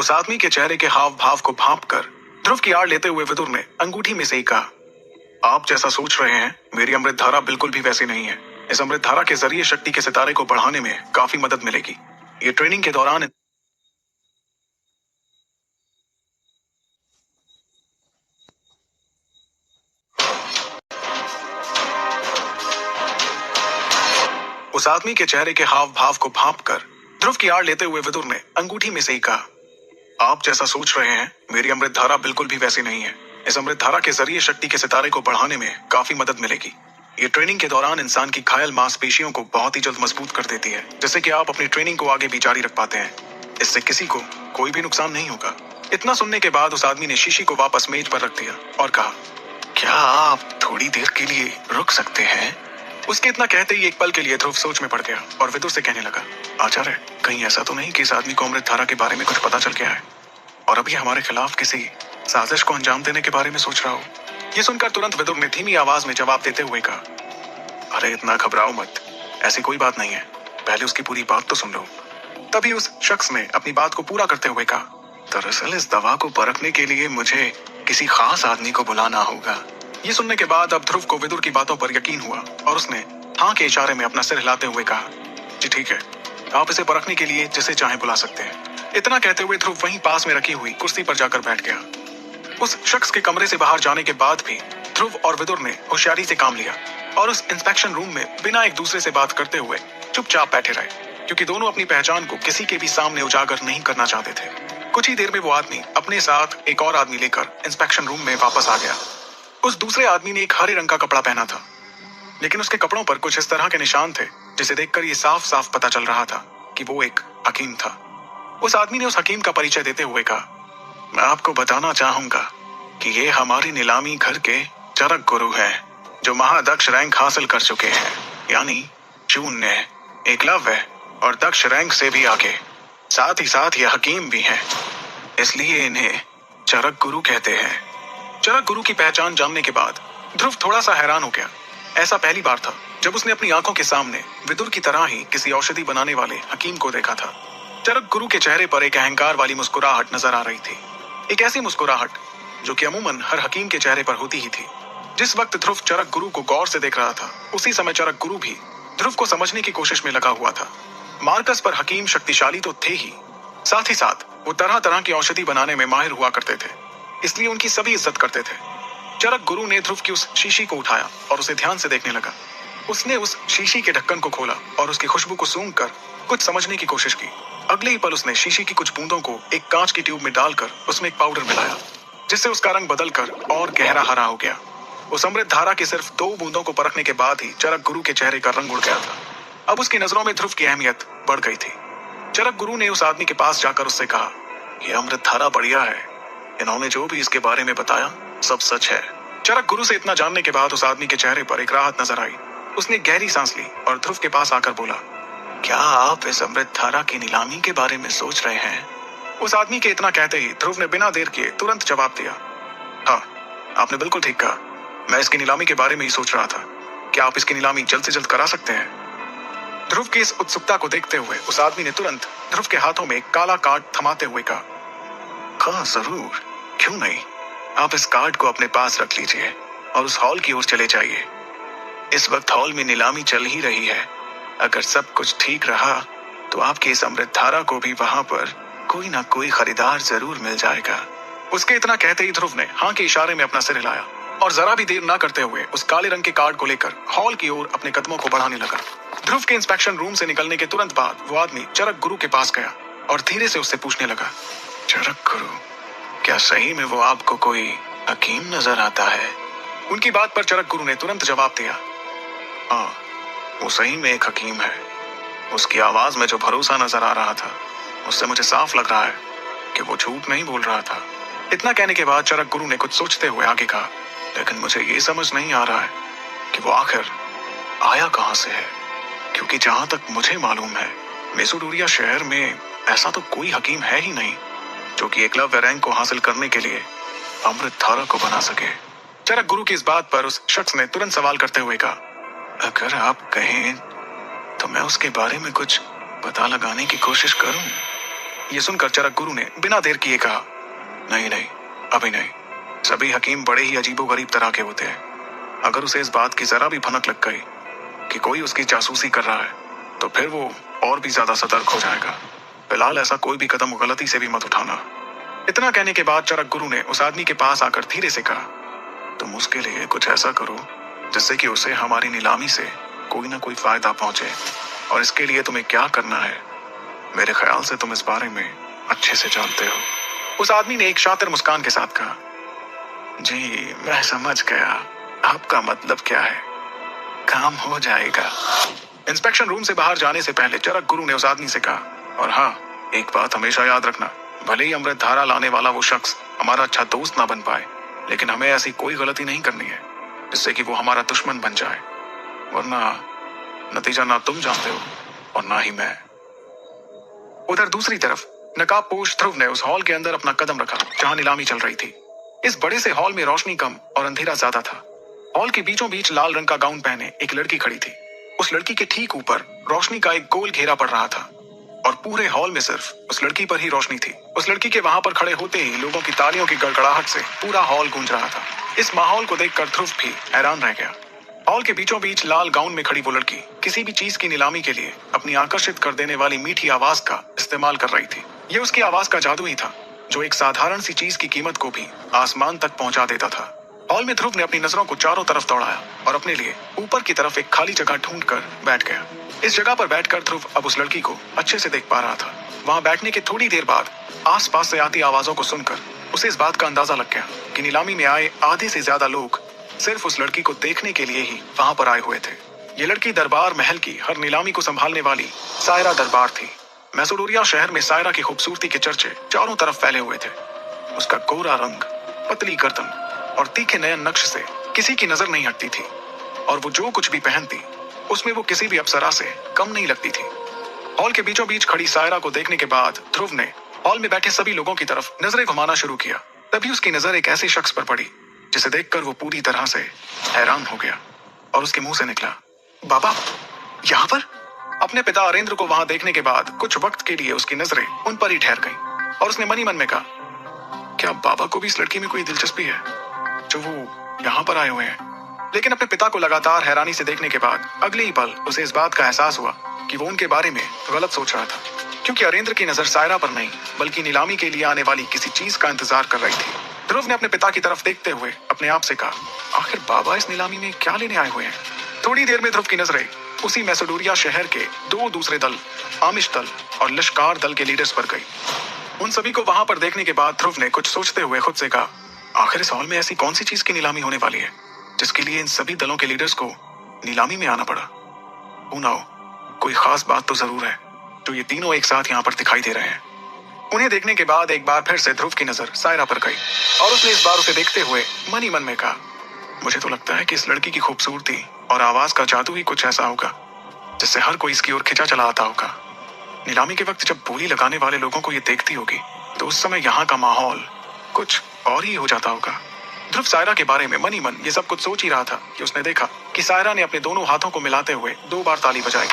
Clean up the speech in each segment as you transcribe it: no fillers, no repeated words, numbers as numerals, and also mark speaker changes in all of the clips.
Speaker 1: उस आदमी के चेहरे के हाव भाव को भांपकर ध्रुव की आड़ लेते हुए विदुर ने अंगूठी में से ही कहा, आप जैसा सोच रहे हैं मेरी अमृत धारा बिल्कुल भी वैसी नहीं है। इस अमृत धारा के जरिए शक्ति के सितारे को बढ़ाने में काफी मदद मिलेगी। ये ट्रेनिंग के दौरान उस आदमी के चेहरे के हाव भाव को भांपकर ध्रुव की आड़ लेते हुए विदुर ने अंगूठी में से ही कहा, आप जैसा सोच रहे हैं मेरी अमृत धारा बिल्कुल भी वैसी नहीं है। इस अमृत धारा के जरिए शक्ति के सितारे को बढ़ाने में काफी मदद मिलेगी। ये ट्रेनिंग के दौरान इंसान की घायल मांसपेशियों को बहुत ही जल्द मजबूत कर देती है, जिससे कि आप अपनी ट्रेनिंग को आगे भी जारी रख पाते हैं। इससे किसी को कोई भी नुकसान नहीं होगा। इतना सुनने के बाद उस आदमी ने शीशी को वापस मेज पर रख दिया और कहा, क्या आप थोड़ी देर के लिए रुक सकते हैं? उसके इतना कहते ही एक पल के लिए ध्रुव सोच में पड़ गया और विदुर से कहने लगा, आचार्य, कहीं ऐसा तो नहीं कि इस आदमी को अमृत धारा के बारे में कुछ पता चल गया है और अभी हमारे खिलाफ किसी साजिश को अंजाम देने के बारे में सोच रहा हो? ये सुनकर तुरंत विदुर ने धीमी आवाज में जवाब देते हुए कहा, अरे इतना घबराओ मत, ऐसी कोई बात नहीं है, पहले उसकी पूरी बात तो सुन लो। तभी उस शख्स ने अपनी बात को पूरा करते हुए कहा, दरअसल इस दवा को परखने के लिए मुझे किसी खास आदमी को बुलाना होगा। ये सुनने के बाद अब ध्रुव को विदुर की बातों पर यकीन हुआ और उसने हाँ के इशारे में अपना सिर हिलाते हुए कहा, जी ठीक है, आप इसे परखने के लिए जिसे चाहे बुला सकते हैं। इतना कहते हुए ध्रुव वहीं पास में रखी हुई कुर्सी पर जाकर बैठ गया। उस शख्स के कमरे से बाहर जाने के बाद भी ध्रुव और विदुर ने होशियारी से काम लिया और उस इंस्पेक्शन रूम में बिना एक दूसरे से बात करते हुए चुपचाप बैठे रहे, क्योंकि दोनों अपनी पहचान को किसी के भी सामने उजागर नहीं करना चाहते थे। कुछ ही देर में वो आदमी अपने साथ एक और आदमी लेकर इंस्पेक्शन रूम में वापस आ गया। उस दूसरे आदमी ने एक हरे रंग का कपड़ा पहना था, लेकिन उसके कपड़ों पर कुछ इस तरह के निशान थे जिसे देखकर ये साफ साफ पता चल रहा था कि वो एक हकीम था। उस आदमी ने उस हकीम का परिचय देते हुए कहा, मैं आपको बताना चाहूंगा कि ये हमारी नीलामी घर के चरक गुरु हैं, जो महादक्ष रैंक हासिल कर चुके हैं, यानी शून्य, एकलव्य और दक्ष रैंक से भी आगे। साथ ही साथ ये हकीम भी हैं, इसलिए इन्हें चरक गुरु कहते हैं। चरक गुरु की पहचान जानने के बाद ध्रुव थोड़ा सा हैरान हो गया। ऐसा पहली बार था जब उसने अपनी आंखों के सामने विदुर की तरह ही किसी औषधि बनाने वाले हकीम को देखा था। चरक गुरु के चेहरे पर एक अहंकार वाली मुस्कुराहट नजर आ रही थी, एक ऐसी मुस्कुराहट जो कि अमूमन हर हकीम के चेहरे पर होती ही थी। जिस वक्त ध्रुव चरक गुरु को गौर से देख रहा था, उसी समय चरक गुरु भी ध्रुव को समझने की कोशिश में लगा हुआ था। मार्कस पर हकीम शक्तिशाली तो थे ही, साथ ही साथ वो तरह तरह की औषधि बनाने में माहिर हुआ करते थे, इसलिए उनकी सभी इज्जत करते थे। चरक गुरु ने ध्रुव की उस शीशी को उठाया और उसे ध्यान से देखने लगा। उसने उस शीशी के ढक्कन को खोला और उसकी खुशबू को सूंघकर कुछ समझने की कोशिश की। अगले ही पल उसने शीशी की कुछ बूंदों को एक कांच की ट्यूब में डालकर उसमें एक पाउडर मिलाया, जिससे उसका रंग बदलकर और गहरा हरा हो गया। उस अमृत धारा की सिर्फ 2 बूंदों को परखने के बाद ही चरक गुरु के चेहरे का रंग उड़ गया था। अब उसकी नजरों में ध्रुव की अहमियत बढ़ गई थी। चरक गुरु ने उस आदमी के पास जाकर उससे कहा, यह अमृत धारा बढ़िया है, इन्होंने जो भी इसके बारे में बताया सब सच है। चरक गुरु से इतना जानने के बाद उस आदमी के चेहरे पर एक राहत नजर आई। उसने गहरी सांस ली और ध्रुव के पास आकर बोला, क्या आप इस अमृत धारा की नीलामी के बारे में सोच रहे हैं? उस आदमी के इतना कहते ही ध्रुव ने बिना देर किए तुरंत जवाब दिया, हाँ, आपने बिल्कुल ठीक कहा, मैं इसकी नीलामी के बारे में ही सोच रहा था। क्या आप इसकी नीलामी जल्द से जल्द करा सकते हैं? ध्रुव की इस उत्सुकता को देखते हुए उस आदमी ने तुरंत ध्रुव के हाथों में एक काला कार्ड थमाते हुए कहा, हाँ जरूर, क्यों नहीं, आप इस कार्ड को अपने पास रख लीजिए और उस हॉल की ओर चले जाइए। इस वक्त हॉल में नीलामी चल ही रही है। अगर सब कुछ ठीक रहा तो आपकी इस अमृत धारा को भी वहां पर कोई ना कोई खरीदार जरूर मिल जाएगा। उसके इतना कहते ही ध्रुव ने हाँ के इशारे में अपना सिर हिलाया और जरा भी देर ना करते हुए उस काले रंग के कार्ड को लेकर हॉल की ओर अपने कदमों को बढ़ाने लगा। ध्रुव के इंस्पेक्शन रूम से निकलने के तुरंत बाद वो आदमी चरक गुरु के पास गया और धीरे से उससे पूछने लगा, चरक गुरु, क्या सही में वो आपको कोई हकीम नजर आता है? उनकी बात पर चरक गुरु ने तुरंत जवाब दिया, हाँ, वो सही में एक हकीम है। उसकी आवाज में जो भरोसा नजर आ रहा था, उससे मुझे साफ लग रहा है कि वो झूठ नहीं बोल रहा था। इतना कहने के बाद चरक गुरु ने कुछ सोचते हुए आगे कहा, लेकिन मुझे ये समझ नहीं आ रहा है कि वो आखिर आया कहाँ से है, क्योंकि जहां तक मुझे मालूम है मेसोडोरिया शहर में ऐसा तो कोई हकीम है ही नहीं जो कि एकलव्य रैंक को हासिल करने के लिए अमृत धारा को बना सके। चरक गुरु की इस बात पर उस शख्स ने तुरंत सवाल करते हुए कहा, अगर आप कहें तो मैं उसके बारे में कुछ पता लगाने की कोशिश करूं। ये सुनकर चरक गुरु ने बिना देर किए कहा, नहीं नहीं, अभी नहीं। सभी हकीम बड़े ही अजीबोगरीब तरह के होते हैं। अगर उसे इस बात की जरा भी भनक लग गई कि कोई उसकी जासूसी कर रहा है तो फिर वो और भी ज्यादा सतर्क हो जाएगा। फिलहाल ऐसा कोई भी कदम गलती से भी मत उठाना। इतना कहने के बाद चरक गुरु ने उस आदमी के पास आकर धीरे से कहा, तुम उसके लिए कुछ ऐसा करो जिससे कि उसे हमारी नीलामी से कोई ना कोई फायदा पहुंचे, और इसके लिए तुम्हें क्या करना है मेरे ख्याल से तुम इस बारे में अच्छे से जानते हो। उस आदमी ने एक शातिर मुस्कान के साथ कहा, जी मैं समझ गया, आपका मतलब क्या है, काम हो जाएगा। इंस्पेक्शन रूम से बाहर जाने से पहले चरक गुरु ने उस आदमी से कहा, और हाँ, एक बात हमेशा याद रखना, भले ही अमृत धारा लाने वाला वो शख्स हमारा अच्छा दोस्त ना बन पाए, लेकिन हमें ऐसी कोई गलती नहीं करनी है जिससे कि वो हमारा दुश्मन बन जाए, वरना नतीजा ना तुम जानते हो और ना ही मैं। उधर दूसरी तरफ नकाबपोश ध्रुव ने उस हॉल के अंदर अपना कदम रखा जहां नीलामी चल रही थी। इस बड़े से हॉल में रोशनी कम और अंधेरा ज्यादा था। हॉल के बीचों बीच लाल रंग का गाउन पहने एक लड़की खड़ी थी। उस लड़की के ठीक ऊपर रोशनी का एक गोल घेरा पड़ रहा था और पूरे हॉल में सिर्फ उस लड़की पर ही रोशनी थी। उस लड़की के वहां पर खड़े होते ही लोगों की तालियों की गड़गड़ाहट से पूरा हॉल गूंज रहा था। इस माहौल को देखकर ध्रुव भी हैरान रह गया। हॉल के बीचों बीच लाल गाउन में खड़ी वो लड़की किसी भी चीज की नीलामी के लिए अपनी आकर्षित कर देने वाली मीठी आवाज का इस्तेमाल कर रही थी। ये उसकी आवाज का जादू ही था जो एक साधारण सी चीज की कीमत को भी आसमान तक पहुंचा देता था। हॉल में ध्रुव ने अपनी नजरों को चारों तरफ दौड़ाया और अपने लिए ऊपर की तरफ एक खाली जगह ढूंढकर बैठ गया। इस जगह पर बैठकर ध्रुव अब उस लड़की को अच्छे से देख पा रहा था। वहां बैठने के थोड़ी देर बाद आसपास से आती आवाजों को सुनकर उसे इस बात का अंदाजा लग गया कि नीलामी में आए आधे से ज्यादा लोग सिर्फ उस लड़की को देखने के लिए ही वहां पर आए हुए थे। ये लड़की दरबार महल की हर नीलामी को संभालने वाली सायरा दरबार थी। मैसोडोरिया शहर में सायरा की खूबसूरती के चर्चे चारों तरफ फैले हुए थे। उसका गोरा रंग, पतली गर्दन और तीखे नयन नक्श से किसी की नजर नहीं हटती थी, और वो जो कुछ भी पहनती उसमें वो किसी भी अप्सरा से कम नहीं लगती थी। हॉल के बीचों बीच खड़ी सायरा को देखने के बाद ध्रुव ने हॉल में बैठे सभी लोगों की तरफ नजरें घुमाना शुरू किया। तभी उसकी नजर एक ऐसे शख्स पर पड़ी जिसे देखकर वो पूरी तरह से हैरान हो गया और उसके मुंह से निकला, बाबा यहाँ पर? अपने पिता अरेंद्र को वहां देखने के बाद कुछ वक्त के लिए उसकी नजरें उन पर ही ठहर गईं और उसने मन ही मन में कहा, क्या बाबा को भी इस लड़की में कोई दिलचस्पी है जो वो यहाँ पर आए हुए हैं? लेकिन अपने पिता को लगातार हैरानी से देखने के बाद अगले ही पल उसे इस बात का एहसास हुआ कि वो उनके बारे में गलत सोच रहा था, क्योंकि अरेंद्र की नजर सायरा पर नहीं बल्कि नीलामी के लिए आने वाली किसी चीज का इंतजार कर रही थी। ध्रुव ने अपने पिता की तरफ देखते हुए अपने आप से कहा, आखिर बाबा इस नीलामी में क्या लेने आए हुए हैं? थोड़ी देर में ध्रुव की नजरें उसी मैसोडोरिया शहर के दो दूसरे दल, आमिश दल और लश्कार दल के लीडर्स पर गई। उन सभी को वहां पर देखने के बाद ध्रुव ने कुछ सोचते हुए खुद से कहा, आखिर इस हॉल में ऐसी कौन सी चीज की नीलामी होने वाली है जिसके लिए इन सभी दलों के लीडर्स को नीलामी में आना पड़ा? ना हो, कोई खास बात तो जरूर है जो ये तीनों एक साथ यहाँ पर दिखाई दे रहे हैं। उन्हें देखने के बाद एक बार फिर से ध्रुव की नजर सायरा पर गई और उसने इस बार उसे देखते हुए मन ही मन में कहा, मुझे तो लगता है कि इस लड़की की खूबसूरती और आवाज का जादू ही कुछ ऐसा होगा जिससे हर कोई इसकी ओर खिंचा चला आता होगा। नीलामी के वक्त जब बोली लगाने वाले लोगों को ये देखती होगी तो उस समय यहाँ का माहौल कुछ और ही हो जाता होगा। ध्रुव सायरा के बारे में मन ही मन ये सब कुछ सोच ही रहा था कि उसने देखा कि सायरा ने अपने दोनों हाथों को मिलाते हुए 2 बार ताली बजाई।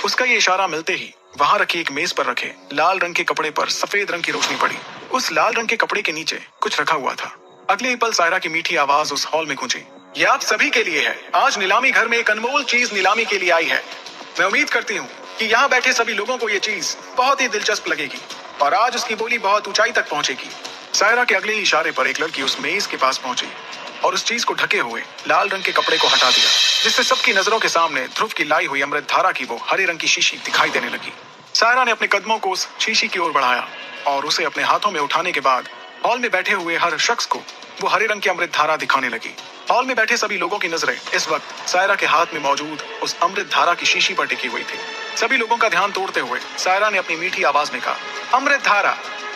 Speaker 1: उसका ये इशारा मिलते ही वहां रखी एक मेज पर रखे लाल रंग के कपड़े पर सफेद रंग की रोशनी पड़ी। उस लाल रंग के कपड़े के नीचे कुछ रखा हुआ था। अगले ही पल सायरा की मीठी आवाज उस हॉल में गूंजी, ये आप सभी के लिए है। आज नीलामी घर में एक अनमोल चीज नीलामी के लिए आई है। मैं उम्मीद करती हूँ कि यहाँ बैठे सभी लोगों को ये चीज बहुत ही दिलचस्प लगेगी और आज उसकी बोली बहुत ऊंचाई तक पहुंचेगी। सायरा के अगले ही इशारे पर एक लड़की उस मेज के पास पहुंची और उस चीज को ढके हुए लाल रंग के कपड़े को हटा दिया, जिससे सबकी नजरों के सामने ध्रुव की लाई हुई अमृत धारा की वो हरे रंग की शीशी दिखाई देने लगी। सायरा ने अपने कदमों को उस शीशी की ओर बढ़ाया और उसे अपने हाथों में उठाने के बाद हॉल में बैठे हुए हर शख्स को वो हरे रंग की अमृत धारा दिखाने लगी। हॉल में बैठे सभी लोगों की नजरें इस वक्त सायरा के हाथ में मौजूद उस अमृत धारा की शीशी पर टिकी हुई थी। सभी लोगों का ध्यान तोड़ते हुए सायरा ने अपनी मीठी आवाज में कहा, अमृत धारा,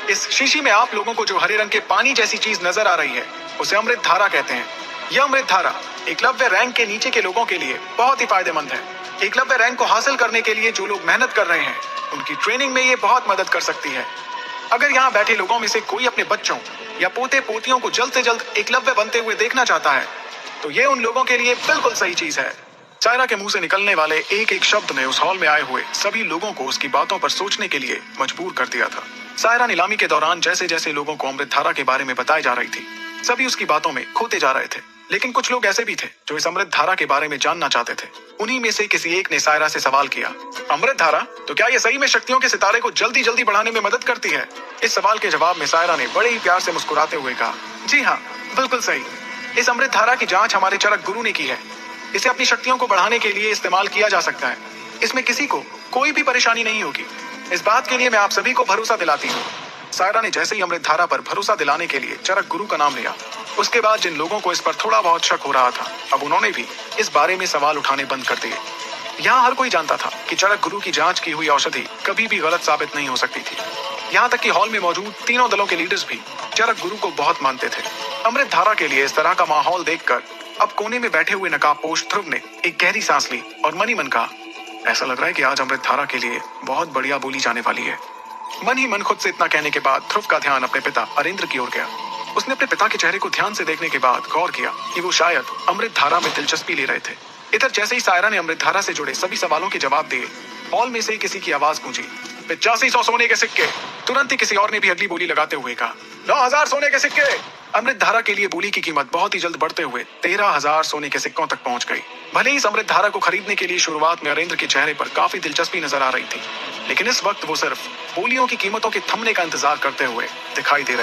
Speaker 1: इस शीशी में आप लोगों को जो हरे रंग के पानी जैसी चीज नजर आ रही है उसे अमृत धारा कहते हैं। यह अमृत धारा एकलव्य रैंक के नीचे के लोगों के लिए बहुत ही फायदेमंद है। एकलव्य रैंक को हासिल करने के लिए जो लोग मेहनत कर रहे हैं उनकी ट्रेनिंग में ये बहुत मदद कर सकती है। अगर यहाँ बैठे लोगों में से कोई अपने बच्चों या पोते पोतियों को जल्द से जल्द एकलव्य बनते हुए देखना चाहता है तो ये उन लोगों के लिए बिल्कुल सही चीज है। सायरा के मुंह से निकलने वाले एक एक शब्द ने उस हॉल में आए हुए सभी लोगों को उसकी बातों पर सोचने के लिए मजबूर कर दिया था। सायरा नीलामी के दौरान जैसे जैसे लोगों को अमृतधारा के बारे में बताई जा रही थी, सभी उसकी बातों में खोते जा रहे थे। लेकिन कुछ लोग ऐसे भी थे जो इस अमृतधारा के बारे में जानना चाहते थे। उन्हीं में से किसी एक ने सायरा से सवाल किया, अमृतधारा, तो क्या ये सही में शक्तियों के सितारे को जल्दी जल्दी बढ़ाने में मदद करती है? इस सवाल के जवाब में सायरा ने बड़े ही प्यार से मुस्कुराते हुए कहा, जी हाँ, बिल्कुल सही। इस अमृतधारा की जांच हमारे चरक गुरु ने की है। इसे अपनी शक्तियों को बढ़ाने के लिए इस्तेमाल किया जा सकता है। इसमें किसी को कोई भी परेशानी नहीं होगी। इस बात के लिए मैं आप सभी को भरोसा दिलाती हूँ। सायरा ने जैसे ही अमृतधारा पर भरोसा दिलाने के लिए चरक गुरु का नाम लिया, उसके बाद जिन लोगों को इस पर थोड़ा बहुत शक हो रहा था, अब उन्होंने भी इस बारे में सवाल उठाने बंद कर दिए। यहाँ हर कोई जानता था कि चरक गुरु की जांच की हुई औषधि कभी भी गलत साबित नहीं हो सकती थी। यहाँ तक कि हॉल में मौजूद तीनों दलों के लीडर्स भी चरक गुरु को बहुत मानते थे। अमृतधारा के लिए इस तरह का माहौल देखकर अब कोने में बैठे हुए नकाबपोश ध्रुव ने एक गहरी सांस ली और मन ही मन कहा, ऐसा लग रहा है कि आज अमृतधारा के लिए बहुत बढ़िया बोली जाने वाली है। मन ही मन खुद से इतना कहने के बाद ध्रुव का ध्यान अपने पिता अरेंद्र की ओर गया। उसने अपने पिता के चेहरे को ध्यान से देखने के बाद गौर किया कि वो शायद अमृतधारा में दिलचस्पी ले रहे थे। इधर जैसे ही सायरा ने अमृतधारा से जुड़े सभी सवालों के जवाब दिए, हॉल में से किसी की आवाज गूंजी, 8500 सोने के सिक्के। तुरंत ही किसी और ने भी अगली बोली लगाते हुए कहा, 9000 सोने के सिक्के। अमृतधारा के लिए बोली की कीमत बहुत ही जल्द बढ़ते हुए 13000 सोने के सिक्कों तक पहुंच गई। भले ही इस अमृतधारा को खरीदने के लिए शुरुआत में अरेंद्र के चेहरे पर काफी दिलचस्पी नजर आ रही थी, लेकिन इस वक्त वो सिर्फ बोलियों की कीमतों के थमने का इंतजार करते हुए दिखाई दे रहे